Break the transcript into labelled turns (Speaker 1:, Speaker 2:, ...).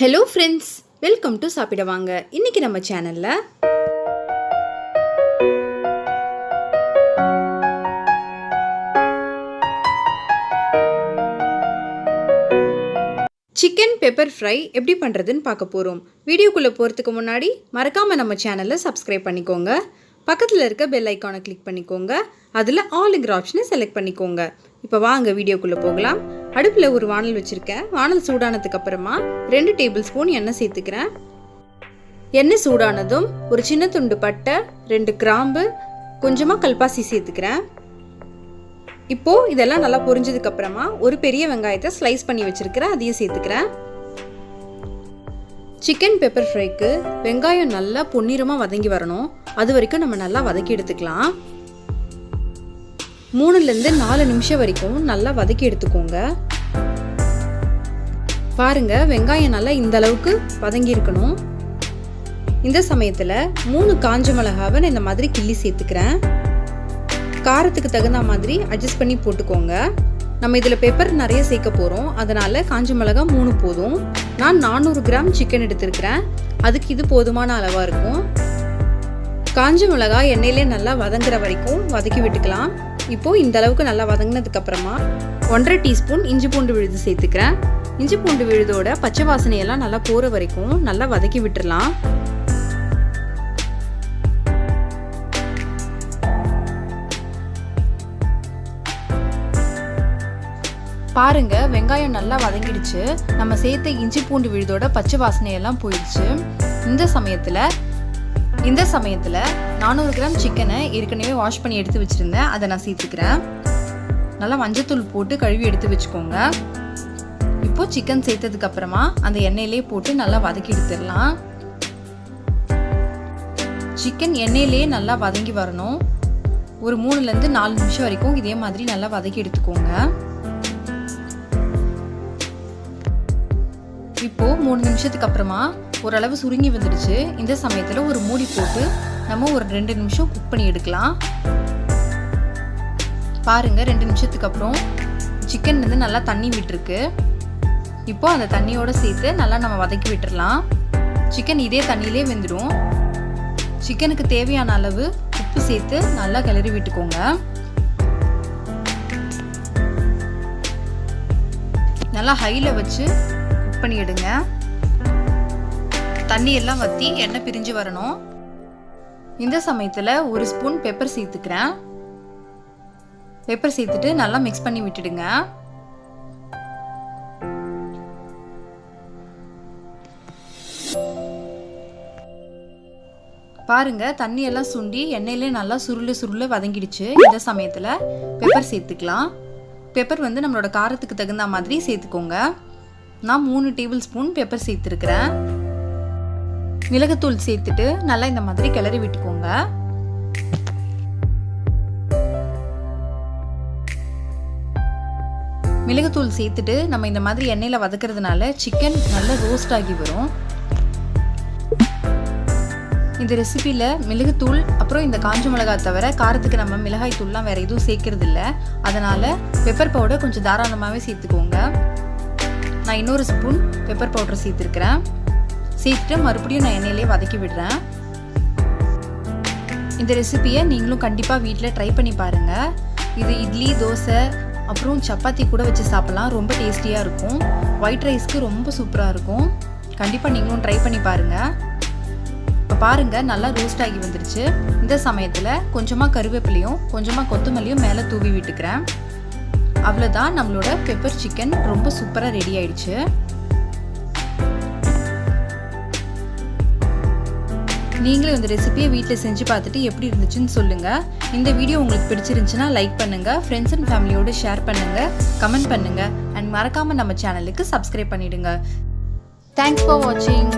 Speaker 1: Hello friends, welcome to சாப்பிட வாங்க. இன்னைக்கு நம்ம சேனல்ல சிக்கன் பெப்பர் ஃப்ரை எப்படி பண்றதுன்னு பார்க்க போறோம். வீடியோக்குள்ள போறதுக்கு முன்னாடி மறக்காம நம்ம சேனலை சப்ஸ்கிரைப் பண்ணிக்கோங்க. பக்கத்துல இருக்க பெல் ஐகானை கிளிக் பண்ணிக்கோங்க. அதுல ஆல்ங்கிற ஆப்ஷனை செலக்ட் பண்ணிக்கோங்க. இப்போ வாங்க வீடியோக்குள்ள போகலாம். அடுப்புல ஒரு வாணல் வச்சிருக்கேன். வாணல் சூடானதுக்கு அப்புறமா 2 டேபிள் ஸ்பூன் எண்ணெய் சேர்த்துக்கிறேன். எண்ணெய் சூடானதும் ஒரு சின்ன துண்டு பட்டை, 2 கிராம்பு, கொஞ்சமா கல்பாசி சேர்த்துக்கிறேன். இப்போ இதெல்லாம் நல்லா பொரிஞ்சதுக்கு அப்புறமா ஒரு பெரிய வெங்காயத்தை ஸ்லைஸ் பண்ணி வச்சிருக்கிறேன். அதையும் சேர்த்துக்கிறேன். சிக்கன் பெப்பர் ஃப்ரைக்கு வெங்காயம் நல்லா பொன்னிறமா வதங்கி வரணும். அது வரைக்கும் நம்ம நல்லா வதக்கி எடுத்துக்கலாம். 3லேருந்து 4 நிமிஷம் வரைக்கும் நல்லா வதக்கி எடுத்துக்கோங்க. பாருங்க, வெங்காயம் நல்லா இந்த அளவுக்கு வதங்கி இருக்கணும். இந்த சமயத்துல 3 காஞ்ச மிளகாவை நான் இந்த மாதிரி கிள்ளி சேர்த்துக்கிறேன். காரத்துக்கு தகுந்த மாதிரி அட்ஜஸ்ட் பண்ணி போட்டுக்கோங்க. நம்ம இதில் பெப்பர் நிறைய சேர்க்க போகிறோம், அதனால காஞ்ச மிளகா 3 போதும். நான் 400 கிராம் சிக்கன் எடுத்துருக்கிறேன். அதுக்கு இது போதுமான அளவாக இருக்கும். காஞ்ச மிளகா எண்ணெயிலே நல்லா வதங்குற வரைக்கும் வதக்கி விட்டுக்கலாம். இப்போது இந்த அளவுக்கு நல்லா வதங்கினதுக்கு அப்புறமா 1.5 டீஸ்பூன் இஞ்சி பூண்டு விழுது சேர்த்துக்கிறேன். இஞ்சி பூண்டு விழுதோட பச்சை வாசனையெல்லாம் நல்லா போகிற வரைக்கும் நல்லா வதக்கி விட்டுடலாம். பாருங்க, வெங்காயம் நல்லா வதங்கிடுச்சு. நம்ம சேர்த்த இஞ்சி பூண்டு விழுதோட பச்சை வாசனையெல்லாம் போயிடுச்சு. இந்த சமயத்தில் 400 கிராம் சிக்கனை ஏற்கனவே வாஷ் பண்ணி எடுத்து வச்சுருந்தேன். அதை நான் சேர்த்துக்கிறேன். நல்லா மஞ்சத்தூள் போட்டு கழுவி எடுத்து வச்சுக்கோங்க. இப்போ சிக்கன் சேர்த்ததுக்கு அப்புறமா அந்த எண்ணெயிலே போட்டு நல்லா வதக்கி எடுத்துடலாம். சிக்கன் எண்ணெயிலே நல்லா வதங்கி வரணும். ஒரு 3லேருந்து 4 நிமிஷம் வரைக்கும் இதே மாதிரி நல்லா வதக்கி எடுத்துக்கோங்க. இப்போ 3 நிமிஷத்துக்கு அப்புறமா ஓரளவு சுருங்கி வந்துடுச்சு. இந்த சமயத்தில் ஒரு மூடி போட்டு நம்ம ஒரு 2 நிமிஷம் குக் பண்ணி எடுக்கலாம். பாருங்க, 2 நிமிஷத்துக்கு அப்புறம் சிக்கன் வந்து நல்லா தண்ணி விட்டுருக்கு. இப்போ அந்த தண்ணியோட சேர்த்து நல்லா நம்ம வதக்கி விட்டுடலாம். சிக்கன் இதே தண்ணியிலே வெந்துடும். சிக்கனுக்கு தேவையான அளவு உப்பு சேர்த்து நல்லா கிளறி விட்டுக்கோங்க. நல்லா ஹையில் வச்சு பண்ணி எடுங்க. தண்ணி எல்லாம் வத்தி எண்ணெய் பிரிஞ்சு வரணும். இந்த சமயத்துல 1 ஸ்பூன் பெப்பர் சேர்த்துக்கிறேன். பெப்பர் சேர்த்துட்டு நல்லா மிக்ஸ் பண்ணி விட்டுடுங்க. பாருங்க, தண்ணி எல்லாம் சுண்டி எண்ணெயிலே நல்லா சுருள வதங்கிடுச்சு. இந்த சமயத்துல பெப்பர் சேர்த்துக்கலாம். பெப்பர் வந்து நம்மளோட காரத்துக்கு தகுந்த மாதிரி சேர்த்துக்கோங்க. நான் 3 டேபிள் ஸ்பூன் பெப்பர் சேர்த்துருக்கிறேன். மிளகுத்தூள் சேர்த்துட்டு நல்லா இந்த மாதிரி கிளறி விட்டுக்கோங்க. மிளகுத்தூள் சேர்த்துட்டு நம்ம இந்த மாதிரி எண்ணெயில வதக்கிறதுனால சிக்கன் நல்லா ரோஸ்ட் ஆகி வரும். இந்த ரெசிபியில் மிளகுத்தூள் அப்புறம் இந்த காஞ்ச மிளகா தவிர காரத்துக்கு நம்ம மிளகாய் தூள்லாம் வேற எதுவும் சேர்க்கறது இல்லை. அதனால பெப்பர் பவுடர் கொஞ்சம் தாராளமாகவே சேர்த்துக்கோங்க. நான் இன்னொரு ஸ்பூன் பெப்பர் பவுடர் சேர்த்துருக்கிறேன். சேர்த்துட்டு மறுபடியும் நான் எண்ணெயிலே வதக்கி விடுறேன். இந்த ரெசிபியை நீங்களும் கண்டிப்பாக வீட்டில் ட்ரை பண்ணி பாருங்கள். இது இட்லி, தோசை அப்புறம் சப்பாத்தி கூட வச்சு சாப்பிட்லாம். ரொம்ப டேஸ்டியாக இருக்கும். ஒயிட் ரைஸ்க்கு ரொம்ப சூப்பராக இருக்கும். கண்டிப்பாக நீங்களும் ட்ரை பண்ணி பாருங்கள். இப்போ பாருங்கள், நல்லா ரோஸ்ட் ஆகி வந்துருச்சு. இந்த சமயத்தில் கொஞ்சமாக கருவேப்பிலையும் கொஞ்சமாக கொத்தமல்லியும் மேலே தூவி விட்டுக்கிறேன். அவ்வளோதான், நம்மளோட பெப்பர் சிக்கன் ரொம்ப சூப்பராக ரெடி ஆயிடுச்சு. நீங்களும் இந்த ரெசிபியை வீட்டில் செஞ்சு பார்த்துட்டு எப்படி இருந்துச்சுன்னு சொல்லுங்கள். இந்த வீடியோ உங்களுக்கு பிடிச்சிருந்துச்சுன்னா லைக் பண்ணுங்கள், ஃப்ரெண்ட்ஸ் அண்ட் ஃபேமிலியோடு ஷேர் பண்ணுங்கள், கமெண்ட் பண்ணுங்கள் அண்ட் மறக்காமல் நம்ம சேனலுக்கு சப்ஸ்கிரைப் பண்ணிவிடுங்க. தேங்க்ஸ் ஃபார் வாட்சிங்.